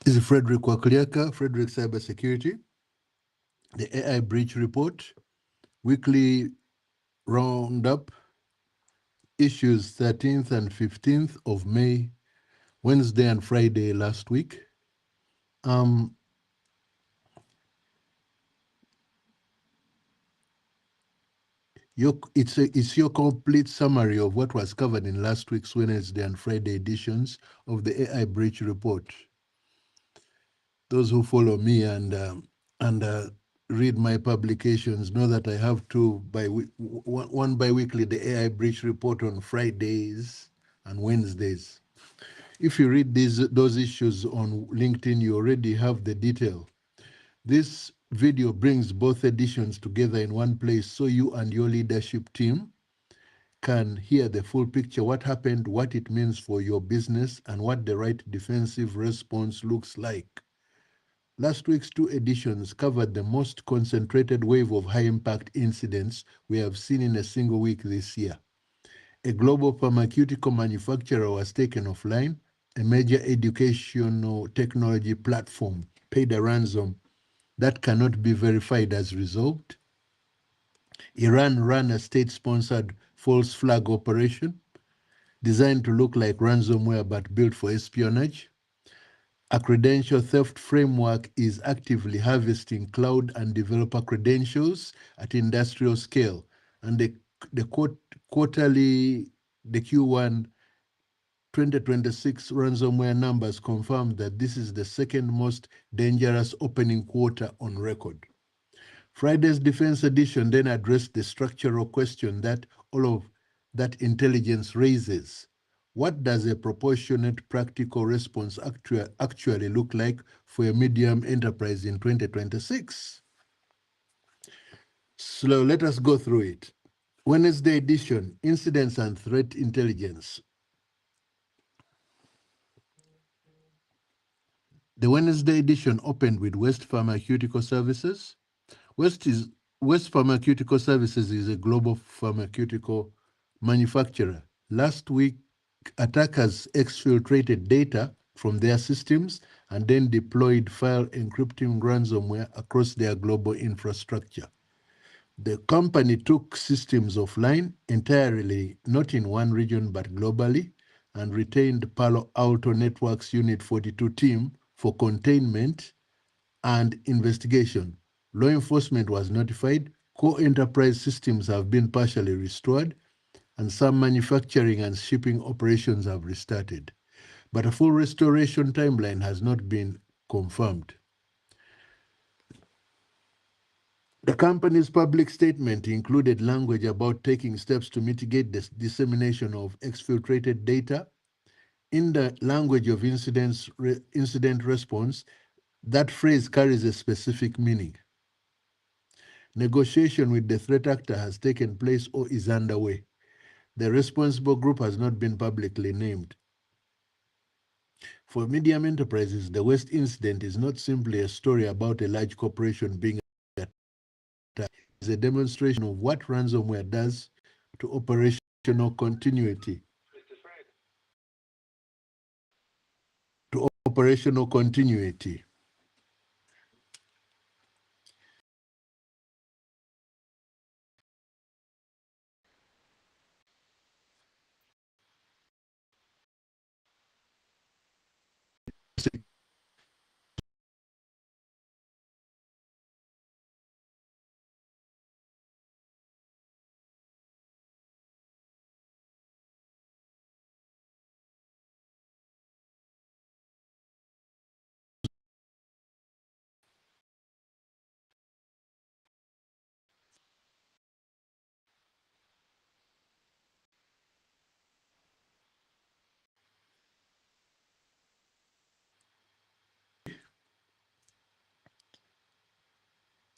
is Frederick Wakliaka, Frederick Cybersecurity, the AI Breach Report, weekly roundup, issues 13th and 15th of May, Wednesday and Friday last week. It's your complete summary of what was covered in last week's Wednesday and Friday editions of the AI Breach Report. Those who follow me and read my publications know that I have one bi-weekly, the AI Breach Report on Fridays and Wednesdays. If you read those issues on LinkedIn, you already have the detail. This video brings both editions together in one place so you and your leadership team can hear the full picture, what happened, what it means for your business, and what the right defensive response looks like. Last week's two editions covered the most concentrated wave of high-impact incidents we have seen in a single week this year. A global pharmaceutical manufacturer was taken offline. A major educational technology platform paid a ransom that cannot be verified as resolved. Iran ran a state-sponsored false flag operation designed to look like ransomware but built for espionage. A credential theft framework is actively harvesting cloud and developer credentials at industrial scale, and the Q1 2026 ransomware numbers confirm that this is the second most dangerous opening quarter on record. Friday's Defense Edition then addressed the structural question that all of that intelligence raises. What does a proportionate practical response actually look like for a medium enterprise in 2026? So let us go through it. Wednesday edition, incidents and threat intelligence. The Wednesday edition opened with West Pharmaceutical Services. West Pharmaceutical Services is a global pharmaceutical manufacturer. Last week, attackers exfiltrated data from their systems and then deployed file encrypting ransomware across their global infrastructure. The company took systems offline entirely, not in one region but globally, and retained Palo Alto Networks Unit 42 team for containment and investigation. Law enforcement was notified, core enterprise systems have been partially restored, and some manufacturing and shipping operations have restarted. But a full restoration timeline has not been confirmed. The company's public statement included language about taking steps to mitigate the dissemination of exfiltrated data. In the language of incident response, that phrase carries a specific meaning. Negotiation with the threat actor has taken place or is underway. The responsible group has not been publicly named. For medium enterprises, the West incident is not simply a story about a large corporation being attacked. It's a demonstration of what ransomware does to operational continuity.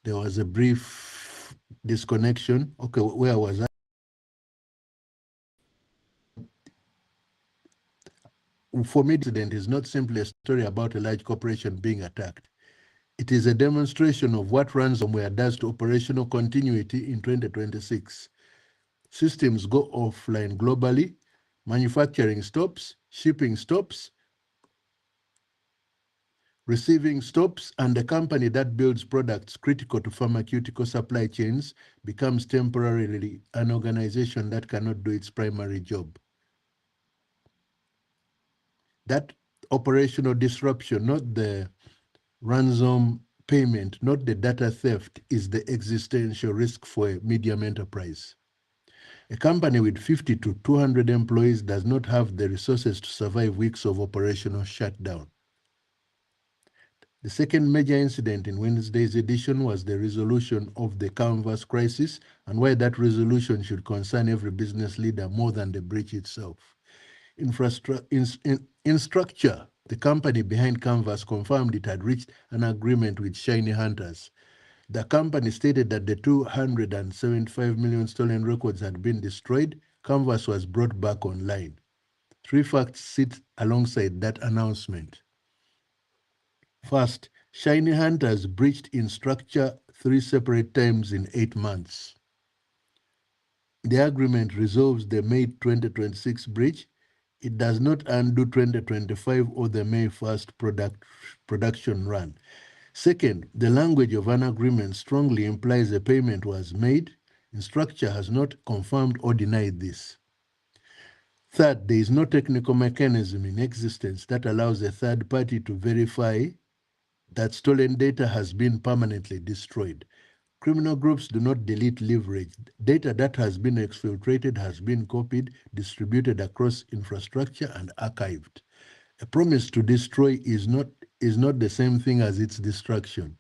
There was a brief disconnection. Okay, where was I? For me, the incident is not simply a story about a large corporation being attacked. It is a demonstration of what ransomware does to operational continuity in 2026. Systems go offline globally, manufacturing stops, shipping stops, Receiving stops, and a company that builds products critical to pharmaceutical supply chains becomes temporarily an organization that cannot do its primary job. That operational disruption, not the ransom payment, not the data theft, is the existential risk for a medium enterprise. A company with 50 to 200 employees does not have the resources to survive weeks of operational shutdown. The second major incident in Wednesday's edition was the resolution of the Canvas crisis and why that resolution should concern every business leader more than the breach itself. In structure, the company behind Canvas confirmed it had reached an agreement with Shiny Hunters. The company stated that the 275 million stolen records had been destroyed. Canvas was brought back online. Three facts sit alongside that announcement. First, Shiny Hunters breached in structure 3 separate times in 8 months. The agreement resolves the May 2026 breach. It does not undo 2025 or the May 1st production run. Second, the language of an agreement strongly implies a payment was made. Instructure has not confirmed or denied this. Third, there is no technical mechanism in existence that allows a third party to verify that stolen data has been permanently destroyed. Criminal groups do not delete leverage. Data that has been exfiltrated has been copied, distributed across infrastructure, and archived. A promise to destroy is not the same thing as its destruction.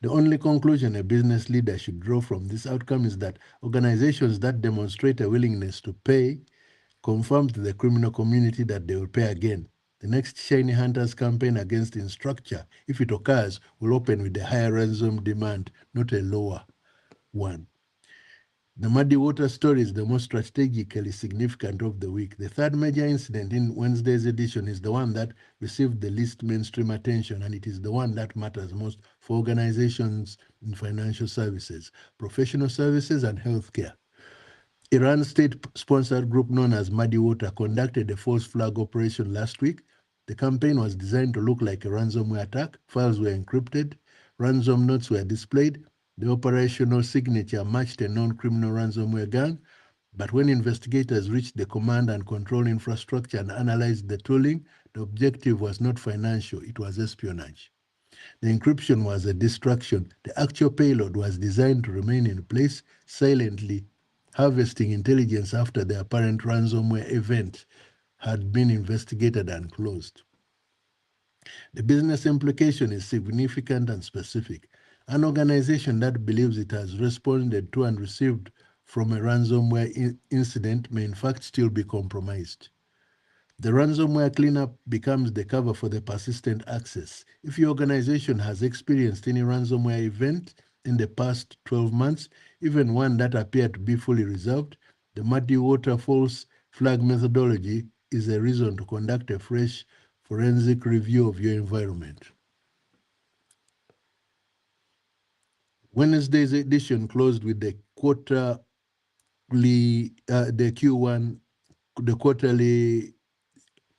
The only conclusion a business leader should draw from this outcome is that organizations that demonstrate a willingness to pay confirm to the criminal community that they will pay again. The next Shiny Hunters campaign against Instructure, if it occurs, will open with a higher ransom demand, not a lower one. The Muddy Water story is the most strategically significant of the week. The third major incident in Wednesday's edition is the one that received the least mainstream attention, and it is the one that matters most for organizations in financial services, professional services, and healthcare. Iran state-sponsored group known as Muddy Water conducted a false flag operation last week. The campaign was designed to look like a ransomware attack. Files were encrypted. Ransom notes were displayed. The operational signature matched a non-criminal ransomware gang. But when investigators reached the command and control infrastructure and analyzed the tooling, the objective was not financial, it was espionage. The encryption was a distraction. The actual payload was designed to remain in place silently, harvesting intelligence after the apparent ransomware event had been investigated and closed. The business implication is significant and specific. An organization that believes it has responded to and received from a ransomware incident may in fact still be compromised. The ransomware cleanup becomes the cover for the persistent access. If your organization has experienced any ransomware event in the past 12 months, even one that appeared to be fully resolved, the Muddy Water false flag methodology is a reason to conduct a fresh forensic review of your environment. Wednesday's edition closed with the quarterly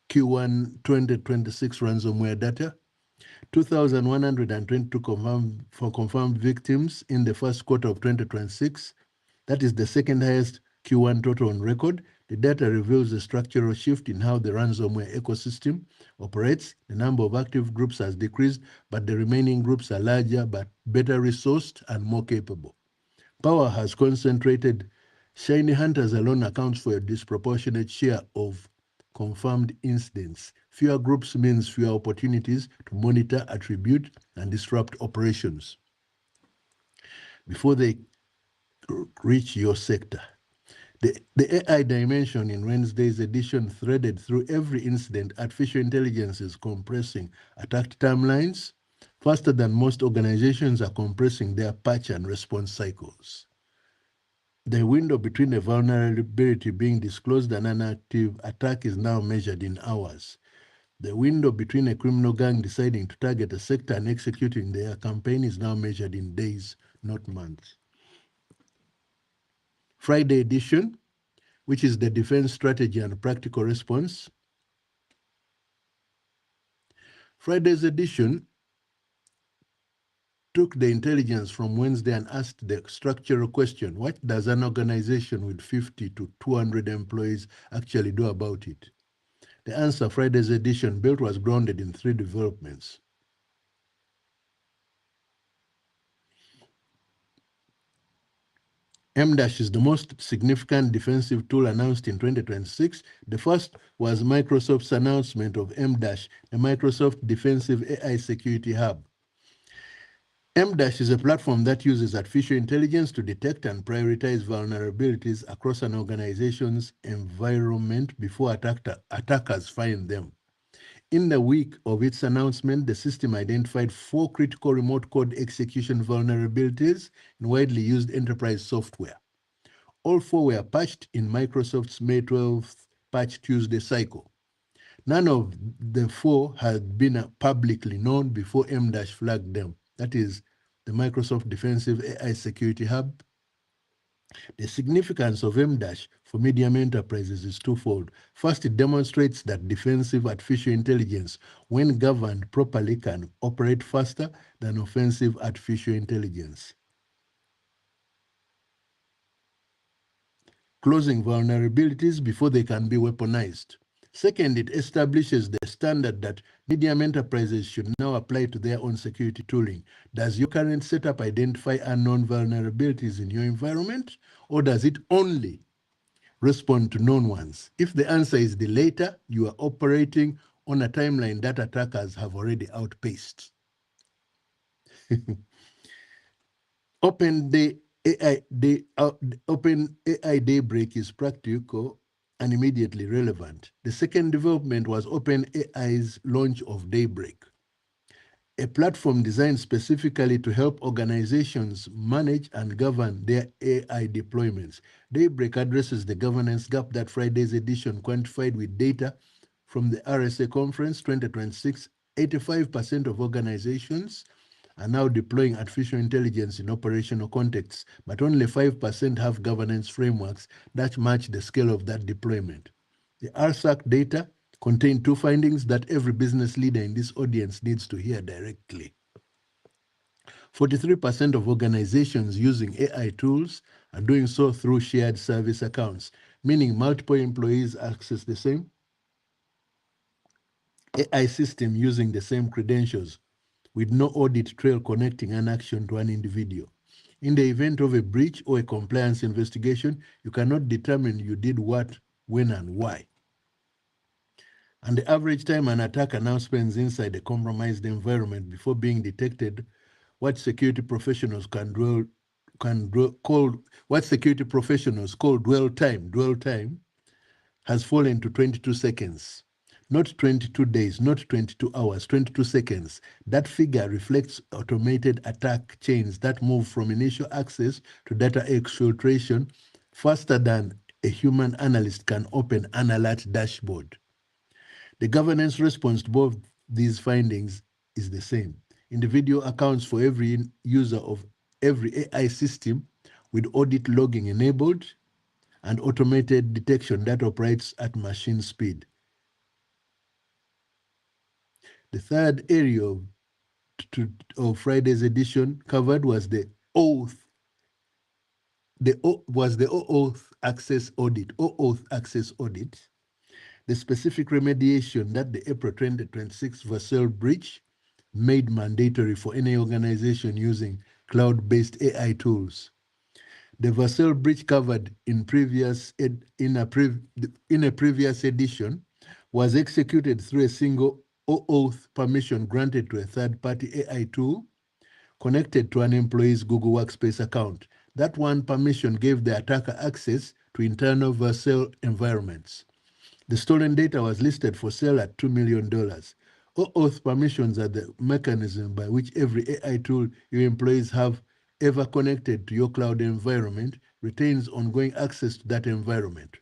Q1 2026 ransomware data. 2,122 confirmed victims in the first quarter of 2026. That is the second highest Q1 total on record. The data reveals a structural shift in how the ransomware ecosystem operates. The number of active groups has decreased, but the remaining groups are larger, but better resourced and more capable. Power has concentrated. Shiny Hunters alone accounts for a disproportionate share of confirmed incidents. Fewer groups means fewer opportunities to monitor, attribute, and disrupt operations before they reach your sector. The AI dimension in Wednesday's edition threaded through every incident. Artificial intelligence is compressing attack timelines faster than most organizations are compressing their patch and response cycles. The window between a vulnerability being disclosed and an active attack is now measured in hours. The window between a criminal gang deciding to target a sector and executing their campaign is now measured in days, not months. Friday edition, which is the defense strategy and practical response. Friday's edition took the intelligence from Wednesday and asked the structural question, what does an organization with 50 to 200 employees actually do about it? The answer, Friday's edition, built was grounded in three developments. M-Dash is the most significant defensive tool announced in 2026. The first was Microsoft's announcement of M-Dash, the Microsoft Defensive AI Security Hub. M-Dash is a platform that uses artificial intelligence to detect and prioritize vulnerabilities across an organization's environment before attackers find them. In the week of its announcement, the system identified 4 critical remote code execution vulnerabilities in widely used enterprise software. All 4 were patched in Microsoft's May 12th Patch Tuesday cycle. None of the 4 had been publicly known before M-Dash flagged them. That is, the Microsoft Defensive AI Security Hub. The significance of M-Dash for medium enterprises is twofold. First, it demonstrates that defensive artificial intelligence, when governed properly, can operate faster than offensive artificial intelligence, closing vulnerabilities before they can be weaponized. Second, it establishes the standard that medium enterprises should now apply to their own security tooling. Does your current setup identify unknown vulnerabilities in your environment, or does it only respond to known ones? If the answer is the latter, you are operating on a timeline that attackers have already outpaced. Open AI Daybreak is practical and immediately relevant. The second development was OpenAI's launch of Daybreak, a platform designed specifically to help organizations manage and govern their AI deployments. Daybreak addresses the governance gap that Friday's edition quantified with data from the RSA Conference 2026. 85% of organizations are now deploying artificial intelligence in operational contexts, but only 5% have governance frameworks that match the scale of that deployment. The RSAC data contain 2 findings that every business leader in this audience needs to hear directly. 43% of organizations using AI tools are doing so through shared service accounts, meaning multiple employees access the same AI system using the same credentials, with no audit trail connecting an action to an individual. In the event of a breach or a compliance investigation, you cannot determine you did what, when, and why. And the average time an attacker now spends inside a compromised environment before being detected, what security professionals call dwell time, has fallen to 22 seconds. Not 22 days, not 22 hours, 22 seconds. That figure reflects automated attack chains that move from initial access to data exfiltration faster than a human analyst can open an alert dashboard. The governance response to both these findings is the same. Individual accounts for every user of every AI system with audit logging enabled and automated detection that operates at machine speed. The third area of Friday's edition covered was the OAuth access audit, OAuth access audit, the specific remediation that the April 2026 Vercel breach made mandatory for any organization using cloud-based AI tools. The Vercel breach covered in a previous edition was executed through a single OAuth permission granted to a third-party AI tool connected to an employee's Google Workspace account. That one permission gave the attacker access to internal Vercel environments. The stolen data was listed for sale at $2 million. OAuth permissions are the mechanism by which every AI tool your employees have ever connected to your cloud environment retains ongoing access to that environment.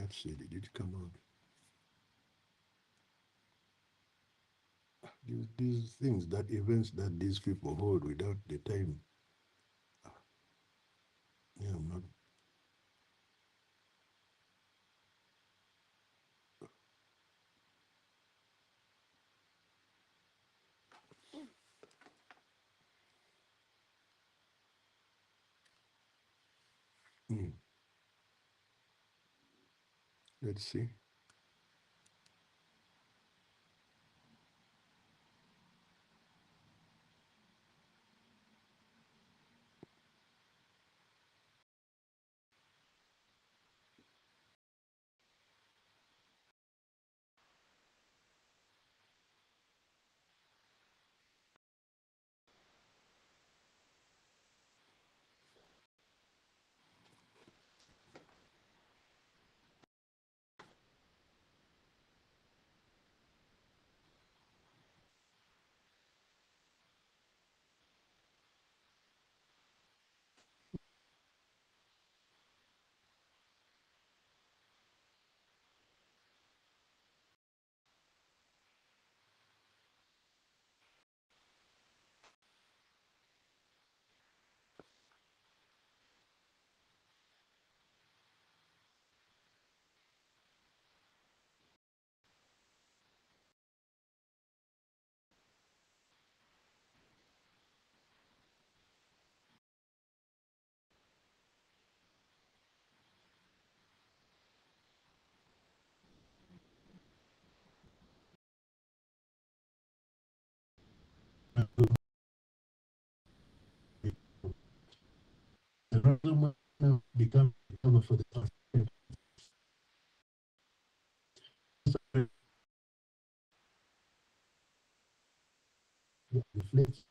Let's see, did it come out? These things, that events that these people hold without the time. Yeah, I'm not. Hmm. Let's see. Another one become cover for the reflects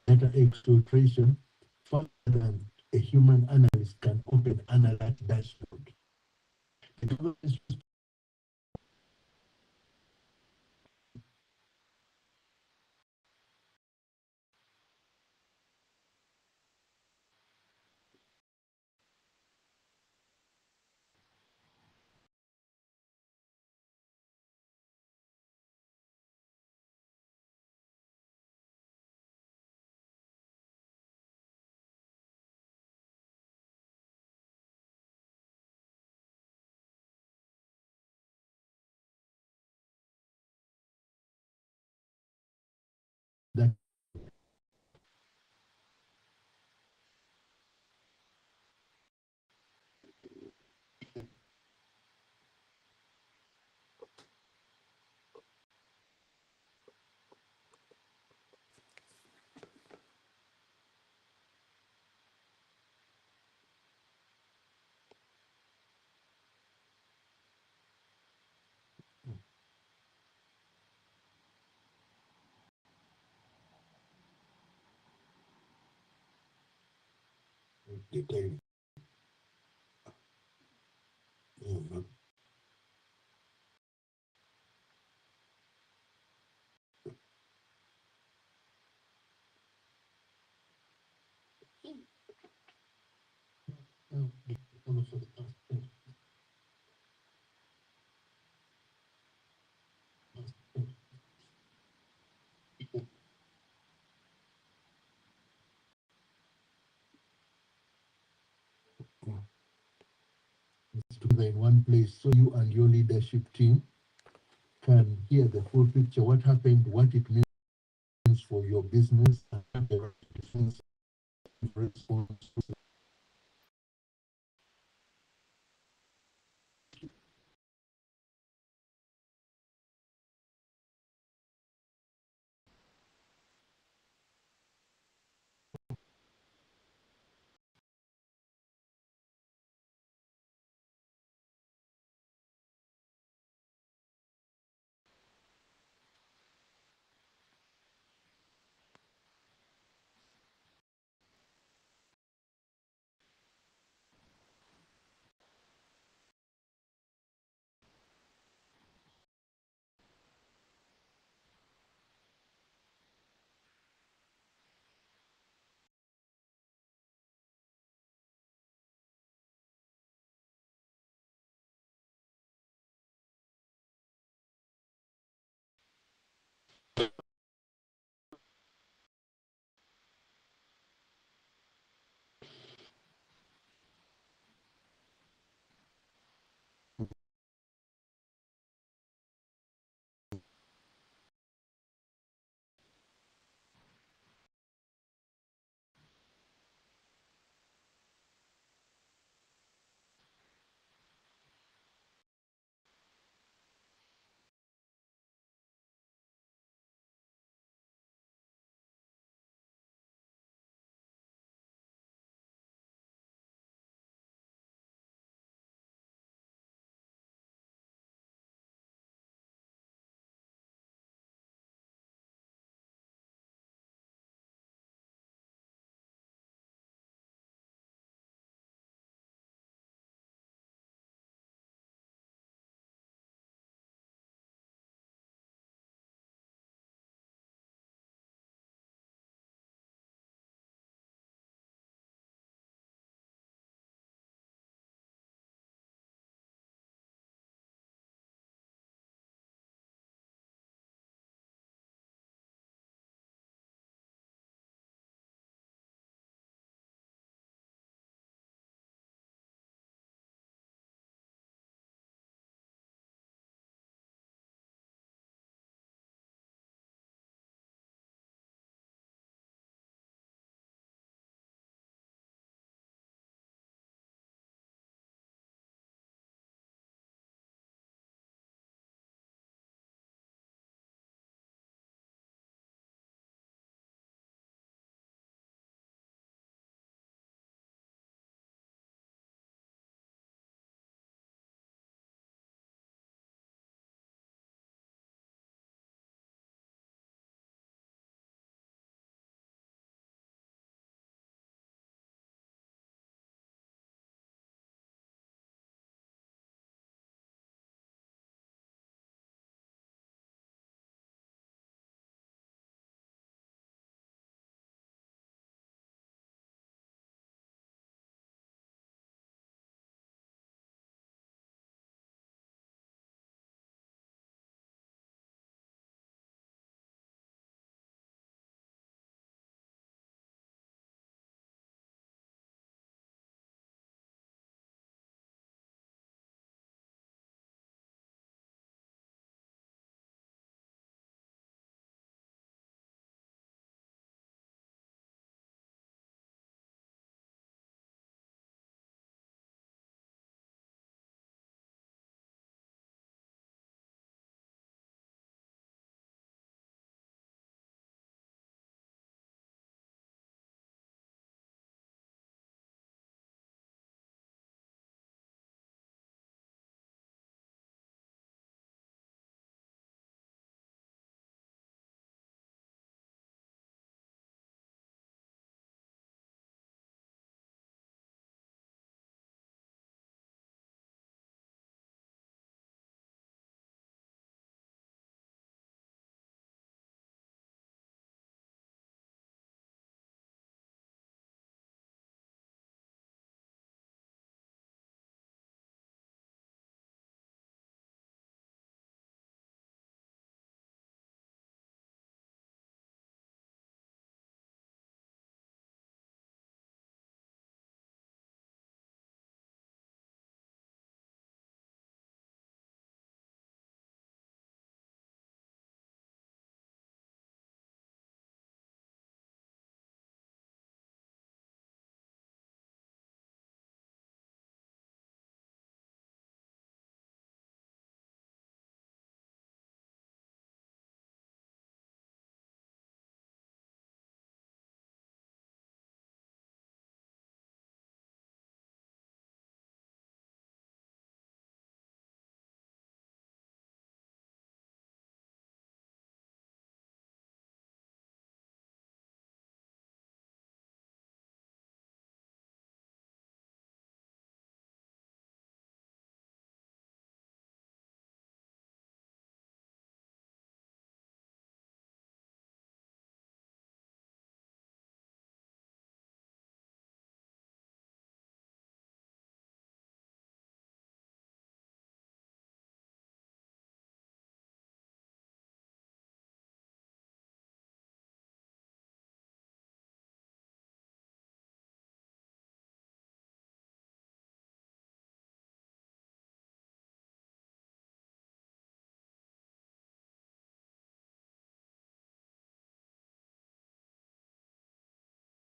data exfiltration faster than a human analyst can open an alert dashboard. The government that the time. Yeah, the cover for the together in one place so you and your leadership team can hear the full picture, what happened, what it means for your business, and have the right defense response.